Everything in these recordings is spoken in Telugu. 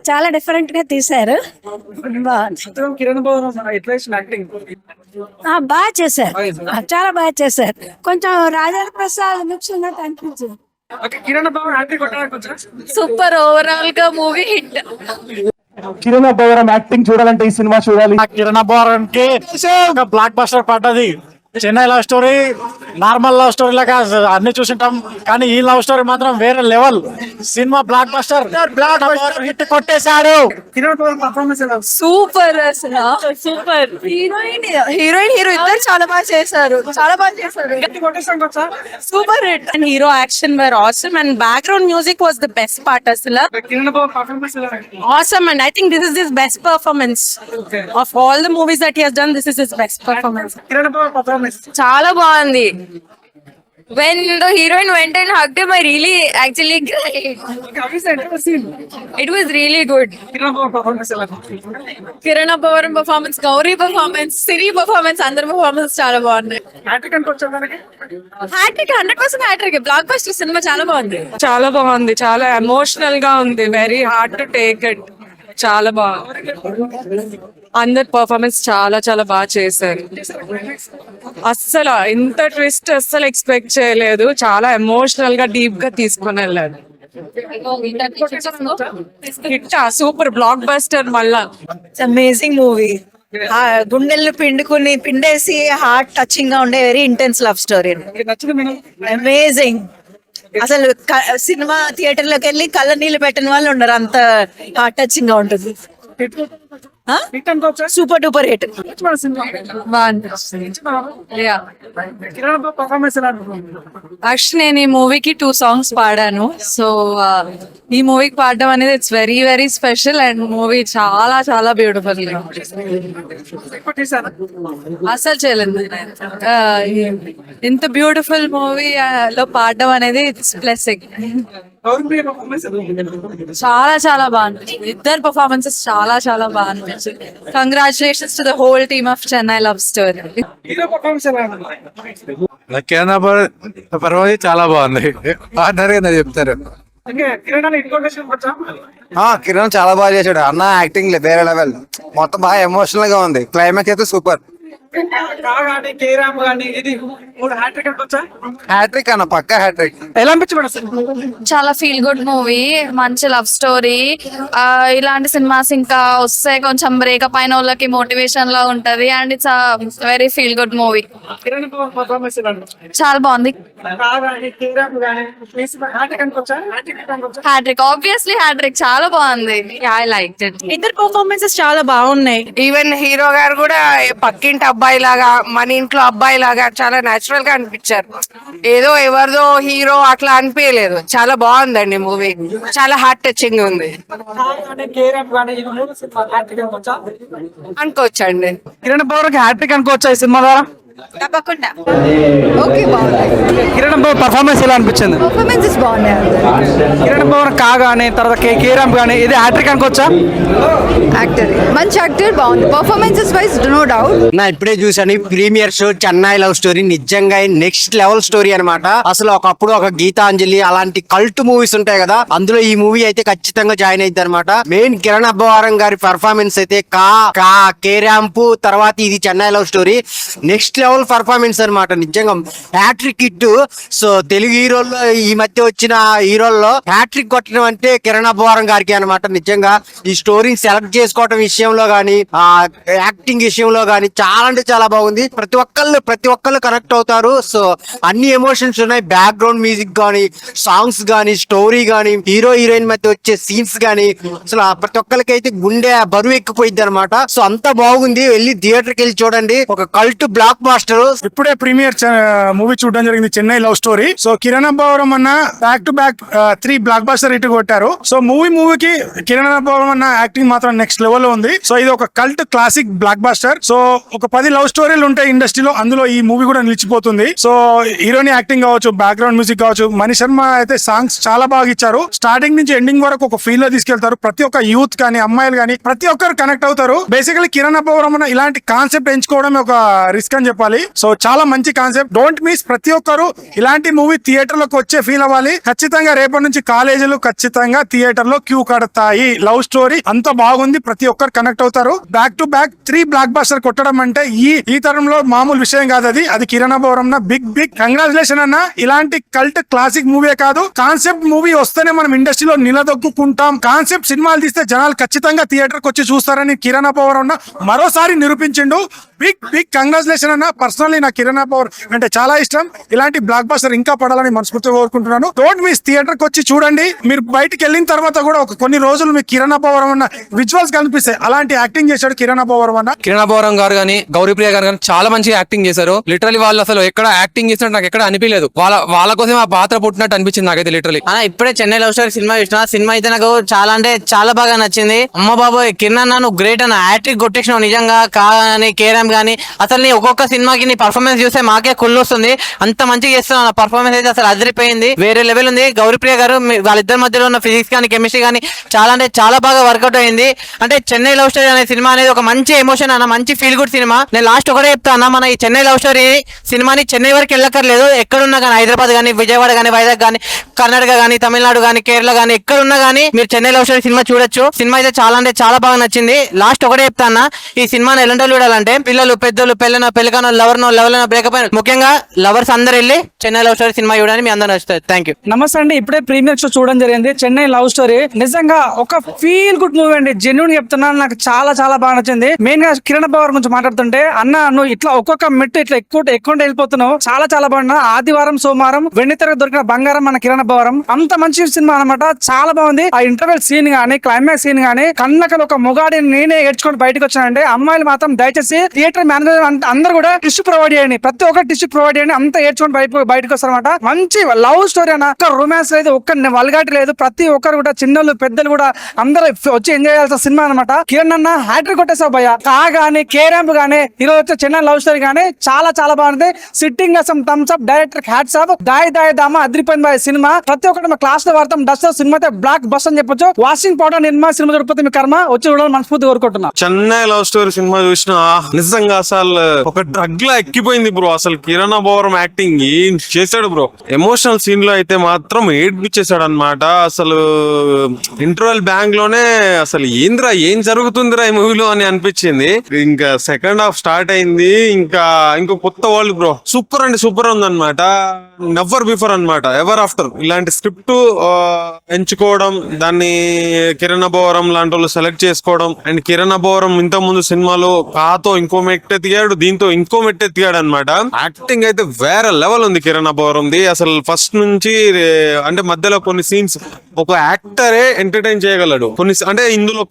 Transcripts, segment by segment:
చాలా డిఫరెంట్ గా తీశారు. బాగుంది. కిరణ్ బాబు ఎట్లా యాక్టింగ్ బాగా చేశారు. చాలా బాగా చేశారు. కొంచెం రాజేంద్ర ప్రసాద్ లుక్స్ ఉన్నట్టు అనిపించింది. కిరణ్ బాబు యాక్టింగ్ కొట్టడానికి సూపర్, ఓవరాల్ గా movie hit. Kiran Abbavaram acting చూడాలంటే ఈ సినిమా చూడాలి. కిరణ్ అబ్బవరం కి ఒక బ్లాక్ బస్టర్ పడ్డది. Chennai love story normal love story లాగా అన్ని చూసింటాం, కానీ ఈ లవ్ స్టోరీ మాత్రం వేరే level. Cinema block buster hit కొట్టేశాడు. కిరణ్ బాబు పర్ఫార్మెన్స్ ఎలా సూపర్, అసలు సూపర్. హీరోయిన్ హీరో ఇద్దరు చాలా బాగా చేశారు, చాలా బాగా చేశారు. కొట్టేసానికి వచ్చా super hit. And hero action where awesome and background music was the best part. అసలు కిరణ్ బాబు పర్ఫార్మెన్స్ ఎలా awesome, and I think this is his best performance of all the movies that he has done. This is his best performance. Kiran Babu performance చాలా బాగుంది. When the heroine went and hugged him, I really actually cried. It was really good. Kiran Babu performance ఎలా Kiran Abbavaram performance, Gauri performance, Siri performance, అందరి పర్ఫార్మెన్స్ చాలా బాగున్నాయి. యాక్టింగ్ అంటే వచ్చా మనకి hat-trick, 100% hat-trick. Blockbuster cinema చాలా బాగుంది. చాలా బాగుంది, చాలా ఎమోషనల్ గా ఉంది, very hard to take it. చాలా బాగుంది, అందరి పర్ఫార్మెన్స్ చాలా చాలా బాగా చేశారు. అస్సలు ఇంత ట్విస్ట్ అస్సలు ఎక్స్పెక్ట్ చేయలేదు. చాలా ఎమోషనల్ గా డీప్ గా తీసుకుని వెళ్ళారు. Hit, super block buster. మళ్ళా అమేజింగ్ మూవీ. గుండెల్ని పిండేసి హార్ట్ టచింగ్ గా ఉండే వెరీ ఇంటెన్స్ లవ్ స్టోరీ. నచ్చింది మేడం అమేజింగ్. అసలు సినిమా థియేటర్ లోకి వెళ్ళి కళ్ళ నీళ్ళు పెట్టిన వాళ్ళు ఉన్నారు, అంత హార్ట్ టచింగ్ గా ఉంటుంది. హిట్ అనుకోవచ్చా super duper hit. Kiran Babu performance ఎలా యాక్చువల్లీ నేను ఈ మూవీకి 2 సాంగ్స్ పాడాను. సో ఈ మూవీకి పాడడం అనేది it's very very special. And movie చాలా చాలా బ్యూటిఫుల్. అసలు చేయలేదు ఇంత బ్యూటిఫుల్ మూవీ లో పాడడం అనేది ఇట్స్ బ్లెస్సింగ్. చాలా చాలా బాగుంది. ఇద్దరు పర్ఫార్మెన్సెస్ చాలా చాలా బాగుంది. Congratulations to the whole team of Chennai love story. Hero performance ఎలా కిరణ్ పర్వాలేదు, చాలా బాగుంది. పార్ట్నర్ గా చెప్తారు. కిరణ్ హిట్ కొట్టేసానికి వచ్చా కిరణ్ చాలా బాగా చేశాడు అన్న. యాక్టింగ్ వేరే లెవెల్, మొత్తం బాగా ఎమోషనల్ గా ఉంది. క్లైమాక్స్ అయితే సూపర్. కానీ కేరామ్ కానీ ఇది 3 హ్యాట్రిక్ అనుకోవచ్చా హ్యాట్రిక్ అన్న, పక్కా హ్యాట్రిక్. ఎలా అనిపించబడి చాలా ఫీల్ గుడ్ మూవీ, మంచి లవ్ స్టోరీ. ఇలాంటి సినిమాస్ ఇంకా వస్తే కొంచెం బ్రేకప్ అయిన వాళ్ళకి మోటివేషన్ లా ఉంటది. And it's very feel good movie. Kiran Babu performance ఎలా చాలా బాగుంది. కేరామ్ కానీ హ్యాట్రిక్ అనుకోవచ్చా హ్యాట్రిక్, ఆబ్వియస్లీ హ్యాట్రిక్. చాలా బాగుంది. I like it. ఇద్దరు పర్ఫార్మెన్సెస్ చాలా బాగున్నాయి. ఈవెన్ హీరో గారు కూడా పక్కింటి అబ్బాయి లాగా, మన ఇంట్లో అబ్బాయి లాగా చాలా నేచురల్ గా అనిపించారు. ఏదో ఎవరిదో హీరో అట్లా అనిపించలేదు. చాలా బాగుందండి మూవీ, చాలా హార్ట్ టచింగ్ ఉంది. కేరామ్ కానీ ఇది 3 సినిమా హ్యాట్రిక్ అనుకోవచ్చా అనుకోవచ్చండి. కిరణ్ బాబు హ్యాట్రిక్ అనుకోవచ్చా ఈ సినిమా ద్వారా తప్పకుండా. ఓకే, బాగుంది. కిరణ్ బాబు పర్ఫార్మెన్స్ ఎలా అనిపించింది పర్ఫార్మెన్సెస్ బాగున్నాయి. కిరణ్ బాబు కానీ తర్వాత కేరామ్ కానీ ఇది హ్యాట్రిక్ అనుకోవచ్చా యాక్టర్, మంచి యాక్టర్, బాగుంది. Performances wise no doubt. నా ఇప్పుడే చూసాను premiere show Chennai love story. నిజంగా నెక్స్ట్ లెవెల్ స్టోరీ అనమాట. అసలు ఒకప్పుడు ఒక గీతాంజలి అలాంటి కల్ట్ మూవీస్ ఉంటాయి కదా, అందులో ఈ మూవీ అయితే ఖచ్చితంగా జాయిన్ అయింది అనమాట. మెయిన్ కిరణ్ అబ్బవరం గారి పర్ఫార్మెన్స్ అయితే కేరాంపు తర్వాత ఇది Chennai love story next level performance అనమాట. నిజంగా హ్యాట్రిక్ హిట్. సో తెలుగు హీరోల్లో ఈ మధ్య వచ్చిన హీరోల్లో హ్యాట్రిక్ కొట్టడం అంటే కిరణ్ అబ్బవరం గారికి అనమాట. నిజంగా ఈ స్టోరీని సెలెక్ట్ చేసుకోవడం విషయంలో గానీ, యాక్టింగ్ విషయంలో గానీ చాలా అంటే చాలా బాగుంది. ప్రతి ఒక్కళ్ళు కనెక్ట్ అవుతారు. సో అన్ని ఎమోషన్స్ ఉన్నాయి. బ్యాక్గ్రౌండ్ మ్యూజిక్ గానీ, సాంగ్స్ గానీ, స్టోరీ గానీ, హీరో హీరోయిన్ మధ్య వచ్చే సీన్స్ గానీ అసలు ప్రతి ఒక్కరికి అయితే గుండె బరువు ఎక్కిపోయింది అనమాట. సో అంతా బాగుంది. వెళ్ళి థియేటర్ కి వెళ్ళి చూడండి. ఒక కల్ట్ బ్లాక్ బాస్టర్. ఇప్పుడే ప్రీమియర్ మూవీ చూడడం జరిగింది, Chennai love story. So Kiran Abbavaram అన్న back to back 3 blockbuster hit కొట్టారు. సో మూవీకి కిరణ్ అబ్బవరం అన్న యాక్టింగ్ మాత్రం నెక్స్ట్ లెవెల్ లో ఉంది. సో ఇది ఒక cult classic block buster. So ఒక 10 లవ్ స్టోరీలు ఉంటాయి ఇండస్ట్రీలో, అందులో ఈ మూవీ కూడా నిలిచిపోతుంది. సో హీరోని యాక్టింగ్ కావచ్చు, బ్యాక్గ్రౌండ్ మ్యూజిక్ కావచ్చు, మణి శర్మ అయితే సాంగ్స్ చాలా బాగా ఇచ్చారు. స్టార్టింగ్ నుంచి ఎండింగ్ వరకు ఒక ఫీల్ లో తీసుకెళ్తారు. ప్రతి ఒక్క యూత్ కానీ, అమ్మాయిలు కానీ ప్రతి ఒక్కరు కనెక్ట్ అవుతారు. బేసికలీ కిరణ్ అబ్బవరం అన్న ఇలాంటి కాన్సెప్ట్ ఎంచుకోవడం ఒక రిస్క్ అని చెప్పాలి. చెప్పాలి. సో చాలా మంచి కాన్సెప్ట్, డోంట్ మిస్. ప్రతి ఒక్కరు ఇలాంటి మూవీ థియేటర్ లోకి వచ్చే ఫీల్ అవ్వాలి. ఖచ్చితంగా రేపటి నుంచి కాలేజీలు ఖచ్చితంగా థియేటర్ లో క్యూ కడతాయి. లవ్ స్టోరీ అంత బాగుంది, ప్రతి ఒక్కరు కనెక్ట్ అవుతారు. Back to back 3 block buster కొట్టడం అంటే ఈ తరంలో మామూలు విషయం కాదు. అది కిరణ్ అబ్బవరం బిగ్ కంగ్రాచులేషన్ అన్న. ఇలాంటి కల్ట్ క్లాసిక్ మూవీ కాదు, కాన్సెప్ట్ మూవీ వస్తేనే మనం ఇండస్ట్రీలో నిలదొక్కుంటాం. కాన్సెప్ట్ సినిమాలు తీస్తే జనాలు ఖచ్చితంగా థియేటర్ కి వచ్చి చూస్తారని కిరణ్ అబ్బవరం మరోసారి నిరూపించిండు. బిగ్ కంగ్రాచులేషన్ అన్న. పర్సనల్లీ నాకు కిరణ్ అబ్బవరం అంటే చాలా ఇష్టం. ఇలాంటి బ్లాక్ బస్టర్ ఇంకా పడాలని మనస్ఫూర్తిగా కోరుకుంటున్నాను. డోంట్ మిస్, థియేటర్ కి వచ్చి చూడండి. మీరు బయటికి వెళ్ళిన తర్వాత కూడా కొన్ని రోజులు మీకు కిరణ్ అబ్బవరం అన్న విజువల్స్ కనిపిస్తాయి. అలాంటి యాక్టింగ్ చేశాడు కిరణ్ అబ్బవరం అన్న. కిరణ్ అబ్బవరం గారు కానీ గౌరీప్రియ గారు కానీ చాలా మంచిగా యాక్టింగ్ చేశారు. లిటరలీ వాళ్ళు అసలు ఎక్కడ యాక్టింగ్ చేసినట్టు నాకు ఎక్కడ అనిపించలేదు. వాళ్ళ కోసం ఆ పాత్ర పుట్టినట్టు అనిపించింది నాకైతే లిటరలీ. ఇప్పుడే చెన్నై లవ్ స్టోరీ సినిమా చూసిన. సినిమా అయితే నాకు చాలా అంటే చాలా బాగా నచ్చింది. అమ్మ బాబోయ్, కిరణ్ అన్న నువ్వు గ్రేట్ అన్న, హ్యాట్రిక్ కొట్టేసినావు నిజంగా. కానీ కేరామ్ గానీ అసలు నీ ఒక్కొక్క సినిమాకి నీ పర్ఫార్మెన్స్ చూస్తే మాకే కుళ్ళు వస్తుంది. అంత మంచిగా చేస్తున్నావు. పర్ఫార్మెన్స్ అయితే అసలు అదిరిపోయింది, వేరే లెవెల్ ఉంది. గౌరీప్రియ గారు వాళ్ళిద్దరి మధ్యలో ఉన్న ఫిజిక్స్ కానీ కెమిస్ట్రీ కానీ చాలా అంటే చాలా బాగా వర్కౌట్ అయింది. అంటే చెన్నై లవ్ స్టోరీ అనే సినిమా అనేది ఒక మంచి ఎమోషన్ అన్న, మంచి ఫీల్ గుడ్ సినిమా. నేను లాస్ట్ ఒకటే చెప్తా అన్న, మన ఈ చెన్నై లవ్ స్టోరీ సినిమాని చెన్నై వరకు వెళ్ళక్కర్లేదు. ఎక్కడున్నా కానీ హైదరాబాద్ కానీ, విజయవాడ కానీ, వైజాగ్ కానీ, కర్ణాటక కానీ, తమిళనాడు కానీ, కేరళ కానీ, ఎక్కడున్నా కానీ మీరు చెన్నై లవ్ స్టోరీ సినిమా చూడొచ్చు. సినిమా అయితే చాలా అంటే చాలా బాగా నచ్చింది. లాస్ట్ ఒకటే చెప్తా అన్న, ఈ సినిమాని ఎలాంటి చూడాలంటే పిల్లలు, పెద్దలు, పెళ్ళకనో, లవర్నో, లెవెల్ బ్రేకప్ అయిన ముఖ్యంగా లవర్స్ అందరు వెళ్ళి చెన్నై లవ్ స్టోరీ సినిమా చూడని మీ అందరూ నచ్చుతుంది. Thank you. నమస్తే అండి. ఇప్పుడే ప్రీమియర్ షో చూడడం జరిగింది చెన్నై లవ్ స్టోరీ. నిజంగా ఒక ఫీల్ గుడ్ మూవీ అండి. జెన్యూన్ చెప్తున్నాను, నాకు చాలా చాలా బాగా నచ్చింది. మెయిన్ గా కిరణ్ అబ్బవరం గురించి మాట్లాడుతుంటే, అన్న నువ్వు ఇట్లా ఒక్కొక్క మెట్టు ఇట్లా ఎక్కువ వెళ్ళిపోతున్నావు. చాలా చాలా బాగున్నా. ఆదివారం, సోమవారం వెండితెరకు దొరికిన బంగారం మన కిరణ్ అబ్బవరం. అంత మంచి సినిమా అనమాట, చాలా బాగుంది. ఆ ఇంటర్వెల్ సీన్ గానీ, క్లైమాక్స్ సీన్ గానీ, కళ్ళకలు ఒక మొగాడిని నేనే ఏడ్చుకొని బయటకు వచ్చానంటే, అమ్మాయిలు మాత్రం దయచేసి థియేటర్ మేనేజర్ అందరూ కూడా టిష్యూ ప్రొవైడ్ చేయండి. ప్రతి ఒక్క టిష్యూ ప్రొవైడ్ చేయండి. అంత ఏడ్చుకొని బయటకు వస్తారనమాట. మంచి లవ్ స్టోరీ అన్న. ఒక్క రొమాన్స్ లేదు, ఒక్క వల్గాటి లేదు. ప్రతి ఒక్కరు కూడా, చిన్నలు పెద్దలు కూడా అందరూ వచ్చి ఎంజాయ్ చేయాల్సిన సినిమా అనమాట. కిరణ్ అన్న హ్యాట్రిక్ కొట్టేసావు భయ్య. కానీ కేరాంప్ గానీ, ఈరోజు వచ్చే చెన్నై లవ్ స్టోరీ గానీ చాలా చాలా బాగుంది. Sitting thumbs up, director hats off. దాయి దామా అదిరిపోయింది బాయ్ సినిమా. ప్రతి ఒక్కటి క్లాస్ లో వాడతాం. డస్ట్ సినిమా అయితే బ్లాక్ బస్ అని చెప్పొచ్చు. వాషింగ్ పౌడర్ నిర్మా సినిమా దొరికిపోతే మీ కర్మ. వచ్చి చూడాలని మనస్ఫూర్తి కోరుకుంటున్నా. చెన్నై లవ్ స్టోరీ సినిమా చూసిన నిజంగా అసలు ఒక డ్రగ్ లా ఎక్కిపోయింది బ్రో. అసలు కిరణ్ అబ్బవరం యాక్టింగ్ ఏం చేశాడు బ్రో. ఎమోషనల్ సీన్ లో అయితే మాత్రం ఏడ్పించేశాడు అనమాట. అసలు ఇంటర్వెల్ బ్యాంక్ లోనే అసలు ఏంద్రా ఏం జరుగుతుందిరా ఈ మూవీలో అని అనిపించింది. ఇంకా సెకండ్ హాఫ్ స్టార్ట్ అయింది, ఇంకో కొత్త వరల్డ్ బ్రో. సూపర్ అంటే సూపర్ ఉందన్నమాట. నెవర్ బిఫోర్ అన్నమాట, ఎవర్ ఆఫ్టర్. ఇలాంటి స్క్రిప్ట్ ఎంచుకోవడం, దాన్ని కిరణ్ అబ్బవరం లాంటి వాళ్ళు సెలెక్ట్ చేసుకోవడం. అండ్ కిరణ్ అబ్బవరం ఇంత ముందు సినిమాలో కాతో ఇంకో మెట్టు ఎత్తిగాడు, దీంతో ఇంకో మెట్టు ఎత్తిగాడు అనమాట. యాక్టింగ్ అయితే వేరే లెవెల్ ఉంది కిరణ్ అబ్బవరంది. అసలు ఫస్ట్ నుంచి అంటే మధ్యలో కొన్ని సీన్స్ ఒక యాక్టరే ఎంటర్టైన్ చేయగలడు. కొన్ని అంటే ఇందులో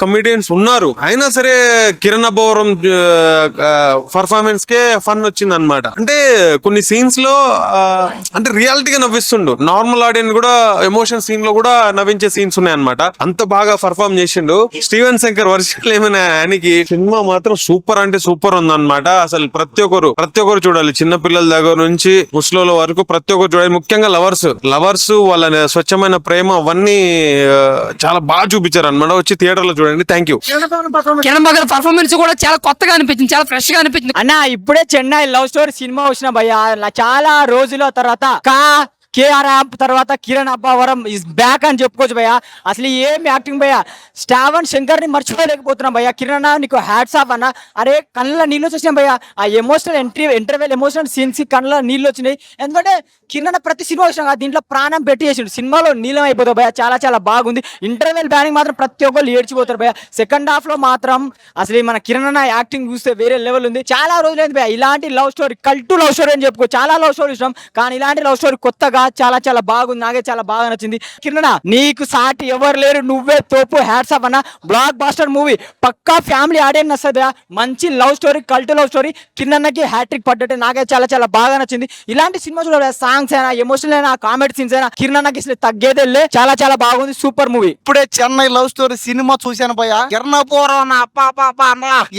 కమెడియన్స్ ఉన్నారు, అయినా సరే కిరణ్ అబ్బవరం పర్ఫార్మెన్స్ కే ఫన్ వచ్చింది అనమాట. అంటే కొన్ని సీన్స్ లో అంటే రియాలిటీగా నవ్విస్తుండు. నార్మల్ ఆడియన్స్ కూడా ఎమోషన్ సీన్ లో కూడా నవ్వించే సీన్స్ ఉన్నాయి అనమాట. అంత బాగా పర్ఫార్మ్ చేసిండు. స్టీవెన్ శంకర్ వర్షాలు ఏమైనా ఆయనకి. సినిమా మాత్రం సూపర్ అంటే సూపర్ ఉందన్నమాట. అసలు ప్రతి ఒక్కరు చూడాలి. చిన్న పిల్లల దగ్గర నుంచి ముసలోళ్ళ వరకు ప్రతి ఒక్కరు చూడాలి. ముఖ్యంగా లవర్స్ వాళ్ళ స్వచ్ఛమైన ప్రేమ అవన్నీ చాలా బాగా చూపించారు అనమాట. వచ్చి థియేటర్ లో చూడండి. Thank you. Kiran Abbavaram performance కూడా చాలా కొత్తగా అనిపించింది, చాలా ఫ్రెష్ గా అనిపించింది. అన్న ఇప్పుడే చెన్నై లవ్ స్టోరీ సినిమా వచ్చిన భయ్యా. చాలా రోజుల తర్వాత కేఆర్ఆర్ తర్వాత కిరణ్ అబ్బవరం ఇస్ బ్యాక్ అని చెప్పుకోవచ్చు భయ్యా. అసలు ఏం యాక్టింగ్ భయ్యా. స్టీవెన్ శంకర్ ని మర్చిపోలేకపోతున్నాం భయ్యా. కిరణ్ నీకు హ్యాట్స్ ఆఫ్ అన్న. అరే కళ్ళ నీళ్ళు వచ్చేసినాయి భయ్యా. ఆ ఎమోషనల్ ఇంటర్వెల్ ఎమోషనల్ సీన్స్ కి కళ్ళ నీళ్ళు వచ్చినాయి. ఎందుకంటే కిరణ్ ప్రతి సినిమా వచ్చినా దీంట్లో ప్రాణం పెట్టి చేసిండు. సినిమాలో నీలం అయిపోతావు భయ్యా. చాలా చాలా బాగుంది. ఇంటర్వెల్ బ్యానింగ్ మాత్రం ప్రతి ఒక్కరు ఏడ్చిపోతారు భయ్యా. సెకండ్ హాఫ్ లో మాత్రం అసలు మన కిరణ్ యాక్టింగ్ చూస్తే వేరే లెవెల్ ఉంది. చాలా రోజులైంది భయ్యా ఇలాంటి లవ్ స్టోరీ, కల్టు లవ్ స్టోరీ అని చెప్పుకో. చాలా లవ్ స్టోరీ ఇష్టం, కానీ ఇలాంటి లవ్ స్టోరీ కొత్తగా చాలా చాలా బాగుంది. నాకే చాలా బాగా నచ్చింది. కిరణ్ నీకు సాటి ఎవరు లేరు, నువ్వే తోపు. హ్యాట్స్ ఆఫ్ అన్న. బ్లాక్ బాస్టర్ మూవీ పక్కా ఫ్యామిలీ ఆడియన్స్ వస్తుంది. మంచి love story, cult love story. కిరణ్కి హ్యాట్రిక్ పడ్డట్టే. నాకే చాలా చాలా బాగా నచ్చింది. ఇలాంటి సినిమా చూడాలి. సాంగ్స్ అయినా, ఎమోషనల్ అయినా, కామెడీ సీన్స్ అయినా కిరణ్కి అసలు తగ్గేదే. చాలా చాలా బాగుంది. Super movie. ఇప్పుడే చెన్నై లవ్ స్టోరీ సినిమా చూశాను భయ్యా. కిరణ్ అబ్బవరం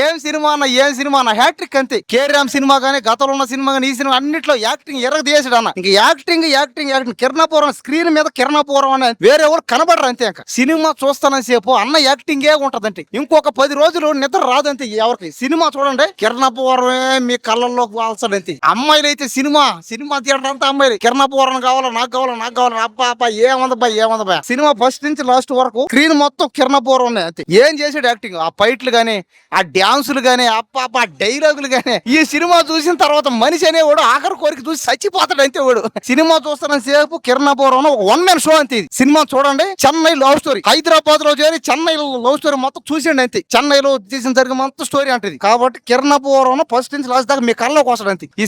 ఏం సినిమా అన్న హ్యాట్రిక్ అంతే. కేరామ్ సినిమా గానీ, గతంలో ఉన్న సినిమా గానీ, ఈ సినిమా అన్నిట్లో యాక్టింగ్ ఎరగ తీసాడు అన్న. ఇంకా యాక్టింగ్ యాక్టింగ్ కిరణాపురం స్క్రీన్ మీద కిరణాపురం అనే వేరే ఎవరు కనబడరు అంతే. ఇంకా సినిమా చూస్తానని సేపు అన్న యాక్టింగ్ ఉంటదంటే ఇంకొక 10 రోజులు నిద్ర రాదంతే ఎవరికి. సినిమా చూడండి కిరణాపురమే మీ కళ్ళల్లోకి వాల్చడంతే. అమ్మాయిలు అయితే సినిమా థియేటర్ అంతా అమ్మాయిలు కిరణాపురం కావాలా నాకు కావాలా అబ్బా ఏముందబ్బా సినిమా ఫస్ట్ నుంచి లాస్ట్ వరకు స్క్రీన్ మొత్తం కిరణాపురం ఉన్నాయి అంతే. ఏం చేసాడు యాక్టింగ్, ఆ ఫైట్లు గానీ ఆ డాన్సులు గానీ అబ్బా డైలాగులు గానీ. ఈ సినిమా చూసిన తర్వాత మనిషి అనేవాడు ఆఖరి కోరిక చూసి చచ్చిపోతాడు అంతే వాడు. సినిమా చూస్తున్న సేపు కిరణాపురం 1 man షో అంతే. సినిమా చూడండి. చెన్నై లవ్ స్టోరీ, హైదరాబాద్ లో చేరి చెన్నై లవ్ స్టోరీ మొత్తం చూసిండి అంతే. చెన్నైలో చేసిన జరిగిన మొత్తం స్టోరీ అంటది. కాబట్టి కిరణాపురం ఫస్ట్ నుంచి లాస్ట్ దాకా మీ కళ్ళలోకి వస్తాడు అంతే.